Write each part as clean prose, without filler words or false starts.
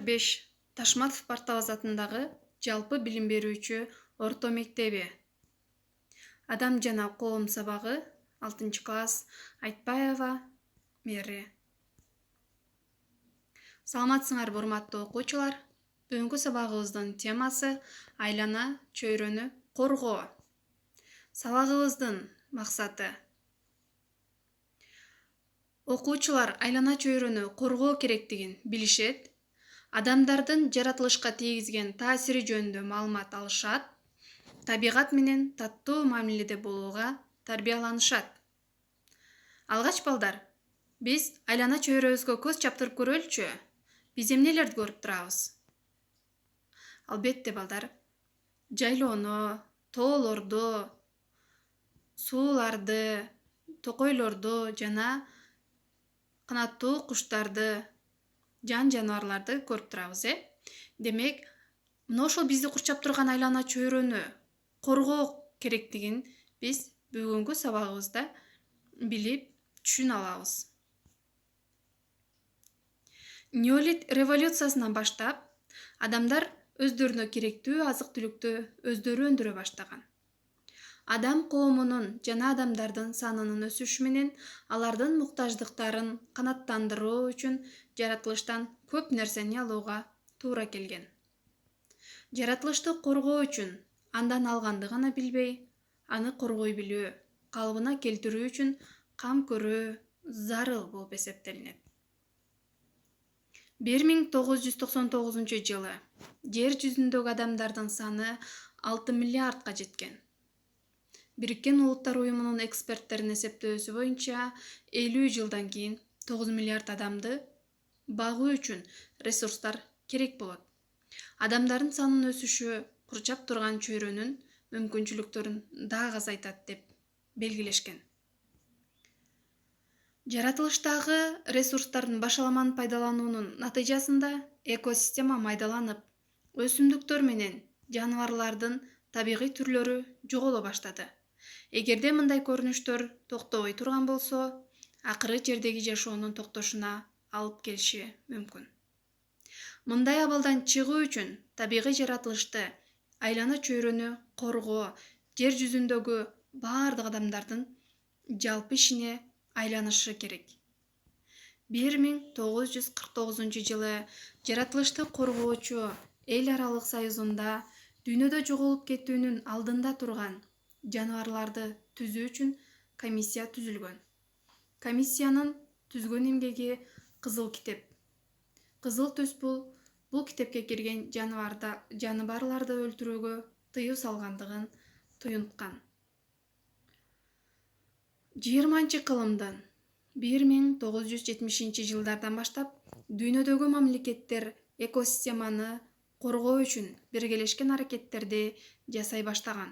5 Ташматов Бартабаз атындагы жалпы билим берүүчү орто мектеби. Адам жана коом сабагы 6-класс. Айтбаева Мери. Саламатсыңарбы урматтуу окуучулар? Бүгүнкү сабагыбыздын темасы айлана чөйрөнү коргоо. Сабагыбыздын максаты: окуучулар айлана чөйрөнү коргоо керектигин билишет, адамдардын жаратылышка тийгизген таасири жөнүндө маалымат алышат, табигат менен таттуу мамиледе болууга тарбияланышат. Алгач балдар, биз айлана чөйрөбүзгө көз чаптырып көрөлүчү. Биз эмнелерди көрүп турабыз? Албетте балдар, жайлоону, тоолорду, сууларды, токойлорду жана канаттуу куштарды, жан жаныбарларды көрүп турабыз, Демек, мына ошол бизди курчап турган айлана чөйрөнү коргоо керектигин биз бүгүнкү сабагыбызда билип, түшүнө алабыз. Неолит революциясынан баштап, адамдар өздөрүнө керектүү азык-түлүктү өздөрү өндүрө баштаган. Адам коомунун жана адамдардын санынын өсүшү менен алардын муктаждыктарын канааттандыруу үчүн жаратылыштан көп нерсени алууга туура келген. Жаратылышты коргоо үчүн андан алганды гана билбей, аны коргой билүү, калыбына келтирүү үчүн кам көрүү зарыл болуп эсептелинет. 1999 жылы жер жүзүндөгү адамдардын саны 6 миллиардка жеткен. Бириккен Улуттар уюмунун эксперттеринин эсептөөсү боюнча 50 жылдан кийин 9 миллиард адамды багуу үчүн ресурстар керек болот. Адамдардын санынын өсүшү курчап турган чөйрөнүн мүмкүнчүлүктөрүн дагы азайтат деп белгилешкен. Жаратылыштагы ресурстардын башаламан пайдалануунун натыйжасында экосистема майдаланып, өсүмдүктөр менен жаныбарлардын табигый түрлөрү жоголо баштады. Эгерде мындай көрүнүштөр токтобой турган болсо, акыры жердеги жашоонун токтошуна алып келиши мүмкүн. Мындай абалдан чыгуу үчүн табигый жаратылышты, айлана чөйрөнү коргоо жер жүзүндөгү баардык адамдардын жалпы ишине айланышы керек. 1949 жылы жаратылышты коргоочу эл аралык союзунда дүйнөдө жоголуп кетүүнүн алдында турган жаныбарларды түзүү үчүн комиссия түзүлгөн. Комиссиянын түзгөн эмгеги Кызыл китеп. Кызыл түс бул китепке кирген жаныбарларды өлтүрүүгө тыюу салгандыгын туюнткан. 20-кылымдын 1970 жылдардан баштап дүйнөдөгү мамлекеттер экосистеманы коргоо үчүн биргелешкен аракеттерди жасай баштаган.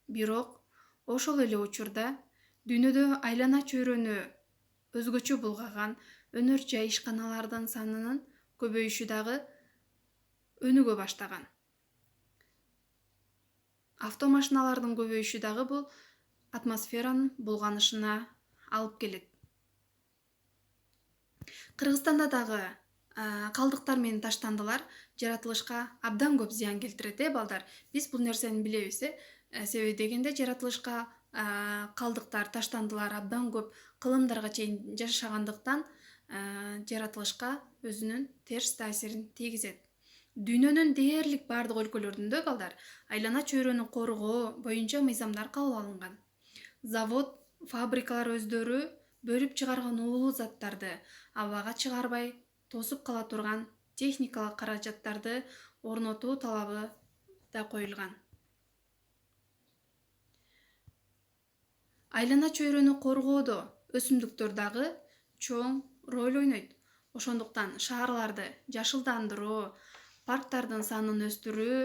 Бирок ошол эле учурда дүйнөдө айлана чөйрөнү өзгөчө булгаган өнөр жай ишканалардын санынын көбөйүшү дагы өнүгө баштаган. Автомашиналардын көбөйүшү дагы бул атмосферанын булганышына алып келет. Кыргызстанда дагы калдыктар менен таштандылар жаратылышка абдан көп зыян келтирет, балдар. Биз бул нерсени билебиз, себеби дегенде жаратылышка калдыктар, таштандылар абдан көп кылымдарга чейин жашагандыктан жаратылышка өзүнүн терс таасирин тийгизет. Дүйнөнүн дээрлик баардык өлкөлөрүндө, балдар, айлана чөйрөнү коргоо боюнча мыйзамдар кабыл алынган. Завод, фабрикалар өздөрү бөлүп чыгарган уулуу заттарды абага чыгарбай тосуп кала турган техникалык каражаттарды орнотуу талабы да коюлган. Айлана чөйрөнү коргоодо өсүмдүктөр дагы чоң роль ойнойт. Ошондуктан шаарларды жашылдандыруу, парктардын санын өстүрүү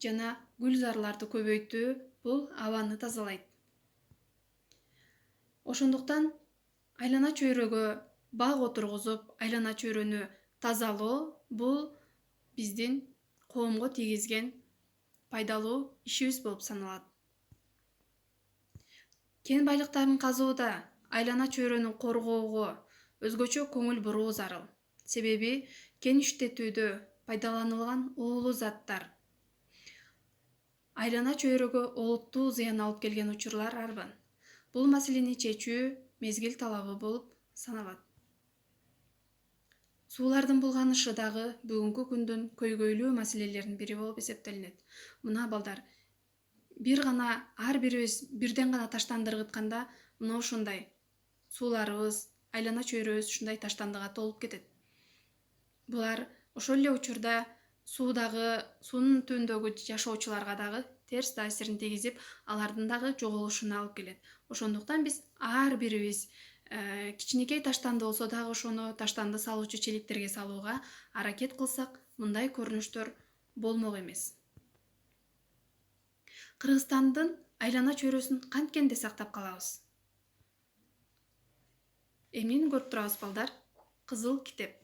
жана гүлзарларды көбөйтүү бул абаны тазалайт. Ошондуктан айлана чөйрөгө бак отургузуп, айлана чөйрөнү тазалоо бул биздин коомго тийгизген пайдалуу ишибиз болуп саналат. Кен байлыктарын казууда айлана чөйрөнү коргоого өзгөчө көңүл буруу зарыл. Себеби кен иштетүүдө пайдаланылган уулуу заттар айлана чөйрөгө олуттуу зыян алып келген учурлар арбын. Бул маселени чечүү мезгил талабы болуп саналат. Суулардын булганышы дагы бүгүнкү күндүн көйгөйлүү маселелеринин бири болуп эсептелинет. Мына балдар, ар бирибиз бирден гана таштандыргытканда мына ушундай сууларыбыз, айлана чөйрөбүз ушундай таштандыга толуп кетет. Булар ошол эле учурда суунун түбүндөгү жашоочуларга дагы терс таасирин тийгизип, алардын дагы жоголушуна алып келет. Ошондуктан биз ар бирибиз кичинекей таштанды болсо дагы ошону таштанды салуучу челектерге салууга аракет кылсак, мындай көрүнүштөр болмок эмес. Кыргызстандын айлана чөйрөсүн канткенде сактап калабыз? Эмнени көрүп турабыз балдар? Кызыл китеп.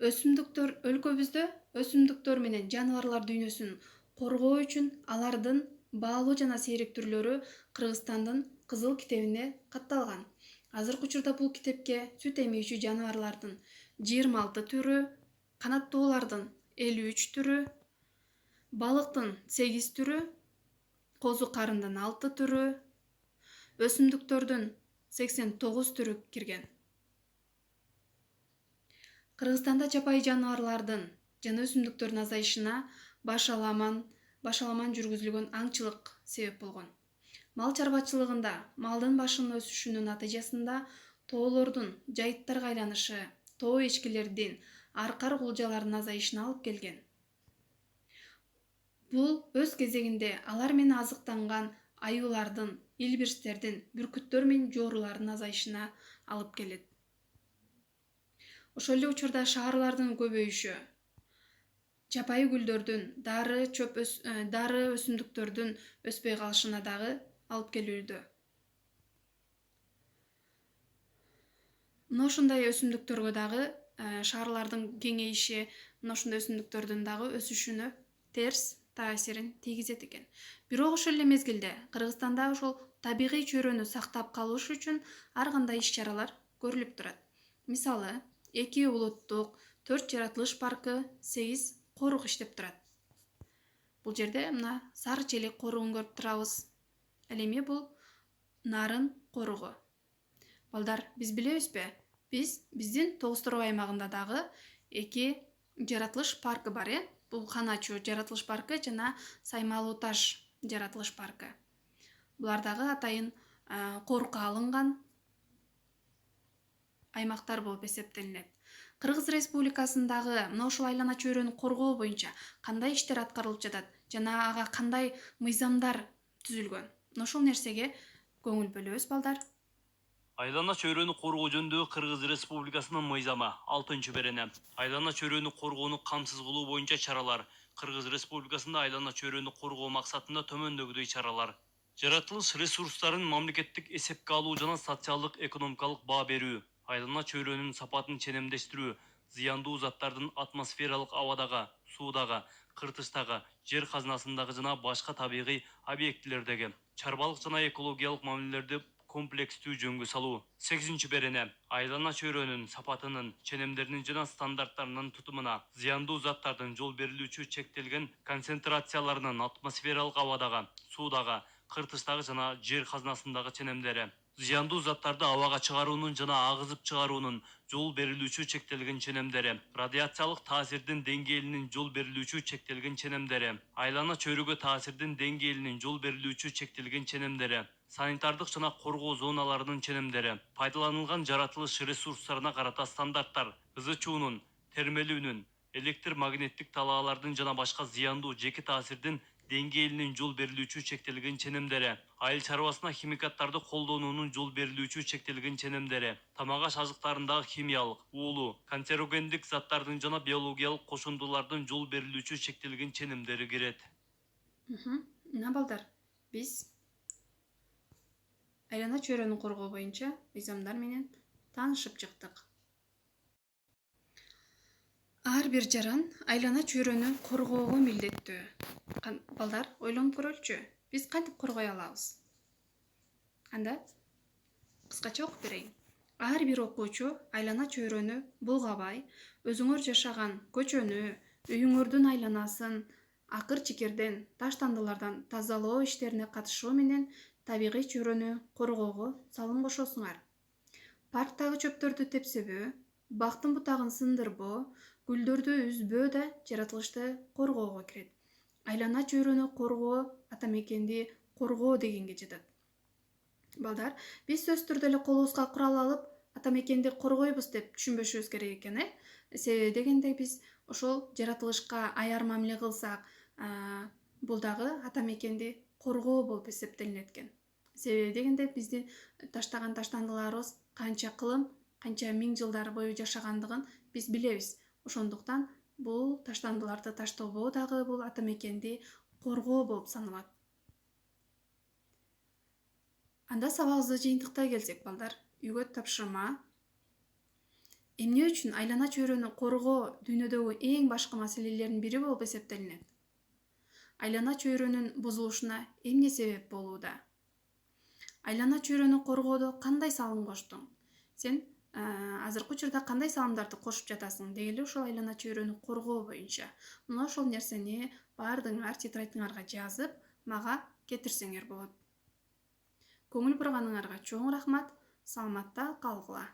Өлкөбүздө өсүмдүктөр менен жаныбарлар дүйнөсүн коргоо үчүн алардын баалуу жана сейрек түрлөрү Кыргызстандын кызыл китебине катталган. Азыркы учурда бул китепке сүт эмүүчү жаныбарлардын 26 түрү, канаттуулардын 53 түрү, балыктын 8 түрү, козу карындын 6 түрү, өсүмдүктөрдүн 89 түрү кирген. Кыргызстанда жапайы жаныбарлардын жана өсүмдүктөрдүн азайышына башаламан жүргүзүлгөн аңчылык себеп болгон. Мал чарбачылыгында малдын башынын өсүшүнүн натыйжасында тоолордун жайыттарга айланышы тоо эчкилердин аркар кулжаларынын азайышына алып келген. Бул өз кезегинде алар менен азыктанган аюулардын, илбирстердин, бүркүттөр менен жоорулардын азайышына алып келет. Ошол эле учурда шаарлардын көбөйүшү, жапайы гүлдөрдүн, дары өсүмдүктөрдүн өспөй калышына дагы алып келүүдө. Мына ошондой өсүмдүктөргө дагы шаарлардын кеңейиши, мына ошондой өсүмдүктөрдүн дагы өсүшүнө терс таасирин тийгизет экен. Бирок ошол эле мезгилде Кыргызстанда ошол табигый чөйрөнү сактап калыш үчүн ар кандай иш-чаралар көрүлүп турат. Мисалы, 2 улуттук, 4 жаратылыш паркы, 8 корук иштеп турат. Бул жерде мына Сары Челек коругун көрүп турабыз. Ал эми бул Нарын коругу. Балдар, биз билебизби? Биздин Тогуз Торой аймагында дагы 2 жаратылыш паркы бар, Бул Ханачу жаратылыш паркы жана Саймалуу Таш жаратылыш паркы. Булар дагы атайын корукка алынган аймактар болуп эсептелинет. Кыргыз Республикасындагы мына ушул айлана чөйрөнү коргоо боюнча кандай иштер аткарылып жатат жана ага кандай мыйзамдар түзүлгөн? Мына ушул нерсеге көңүл бөлөбүз, балдар. Айлана чөйрөнү коргоо жөнүндөгү Кыргыз Республикасынын мыйзамы 6-берене. Айлана чөйрөнү коргоону камсыз кылуу боюнча чаралар. Кыргыз Республикасында айлана чөйрөнү коргоо максатында төмөндөгүдөй чаралар. Жаратылыш ресурстарын мамлекеттик эсепке алуу жана социалдык экономикалык баа берүү. Айлана чөйрөнүн сапатын ченемдештирүү. Зыяндуу заттардын атмосфералык абадагы, суудагы, кыртыштагы, жер казынасындагы жана башка табигый объектилердеги чарбалык жана экологиялык мамилелерди комплекстүү жөнгө салуу. 8-берене. Айлана чөйрөнүн сапатынын, ченемдеринин жана стандарттарынын тутумуна зыяндуу заттардын жол берилүүчү чектелген концентрацияларынын атмосфералык абадагы, суудагы, кыртыштагы жана жер казынасындагы ченемдери. Зыяндуу заттарды абага чыгаруунун жана агызып чыгаруунун жол берилүүчү чектелген ченемдери. Радиациялык таасирдин деңгээлинин жол берилүүчү чектелген ченемдери. Айлана чөйрөгө таасирдин деңгээлинин жол берилүүчү чектелген ченемдери. Санитардык жана коргоо зоналарынын ченемдери. Пайдаланылган жаратылыш ресурстарына карата стандарттар. Ызы чуунун, термелүүнүн, электр магниттик талаалардын жана башка зыяндуу жеке таасирдин деңгээлинин жол берилүүчү чектелген ченемдери. Айыл чарбасына химикаттарды колдонуунун жол берилүүчү чектелген ченемдери. Тамак-аш азыктарындагы химиялык, уулуу, канцерогендик заттардын жана биологиялык кошундулардын жол берилүүчү чектелген ченемдери кирет. Мына балдар, биз айлана чөйрөнү коргоо боюнча мыйзамдар менен таанышып чыктык. Ар бир жаран айлана чөйрөнү коргоого милдеттүү. Балдар, ойлонуп көрөлүчү. Биз кантип коргой алабыз? Анда кыскача окуп берейин. Ар бир окуучу айлана чөйрөнү булгабай, өзүңөр жашаган көчөнү, үйүңөрдүн айланасын акыр чикерден, таштандылардан тазалоо иштерине катышуу менен табигый чөйрөнү коргоого салым кошосуңар. Парктагы чөптөрдү тепсебөө, бактын бутагын сындырбоо, гүлдөрдү үзбөө да жаратылышты коргоого кирет. Айлана чөйрөнү коргоо ата мекенди коргоо дегенге жатат. Балдар, биз сөзсүз түрдө эле колубузга курал алып, ата мекенди коргойбуз деп түшүнбөшүбүз керек экен, Себеби дегенде биз ошол жаратылышка аяр мамиле кылсак, бул дагы ата мекенди коргоо болуп эсептелинет экен. Себеби дегенде биздин таштаган таштандыларыбыз канча кылым, канча миң жылдар бою жашагандыгын биз билебиз. Ошондуктан бул таштандыларды таштобоо дагы бул ата мекенди коргоо болуп саналат. Анда сабагыбызды жыйынтыктай келсек, балдар, үйгө тапшырма. Эмне үчүн айлана чөйрөнү коргоо дүйнөдөгү эң башкы маселелердин бири болуп эсептелинет? Айлана чөйрөнүн бузулушуна эмне себеп болууда? Айлана чөйрөнү коргоодо кандай салым коштуң? Сен азыркы учурда кандай салымдарды кошуп жатасың? Деги эле ушул айлана чөйрөнү коргоо боюнча. Мына ошол нерсени баардыгыңар тетрадьыңарга жазып, мага кетирсеңер болот. Көңүл бурганыңарга чоң рахмат. Саламатта калгыла.